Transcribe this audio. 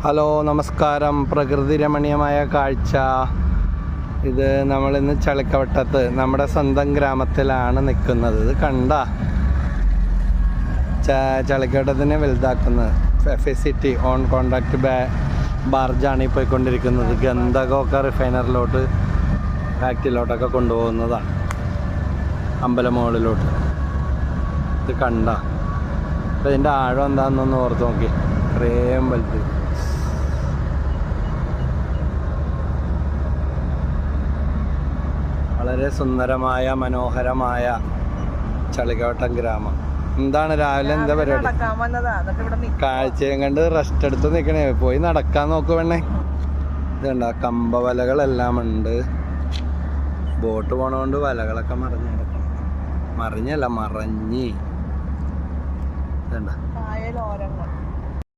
Hello നമസ്കാരം. പ്രകൃതി രമണീയമായ കാഴ്ച. ഇത് നമ്മളിന്ന് ചളിക്കവട്ടത്ത് നമ്മുടെ സ്വന്തം ഗ്രാമത്തിലാണ് നിൽക്കുന്നത്. ഇത് കണ്ട ചളിക്കവട്ടത്തിനെ വലുതാക്കുന്നത് FACT ഓൺ കോൺട്രാക്ട് ബാർജാണ് ഈ പോയിക്കൊണ്ടിരിക്കുന്നത്. ഗന്ധകമൊക്കെ റിഫൈനറിലോട്ട് ഫാക്ടറിയിലോട്ടൊക്കെ കൊണ്ടുപോകുന്നതാണ്, അമ്പലമുകളിലോട്ട്. ഇത് കണ്ട അപ്പം ഇതിൻ്റെ ആഴം എന്താണെന്നൊന്ന് ഓർത്ത് നോക്കി. ഇത്രയും വലുത്. വളരെ സുന്ദരമായ മനോഹരമായ ചളിക്കവട്ടം ഗ്രാമം. എന്താണ് രാവിലെ എന്താ പരിപാടി? കാഴ്ചയും കണ്ട് റെസ്റ്റ് എടുത്ത് നിൽക്കണേ. പോയി നടക്കാൻ നോക്ക് വേണേ. ഇതുണ്ട കമ്പവലകളെല്ലാം ഉണ്ട്. ബോട്ട് പോണോണ്ട് വലകളൊക്കെ മറിഞ്ഞ് കിടക്കണം. മറിഞ്ഞല്ല, മറഞ്ഞ്. ഇതുണ്ട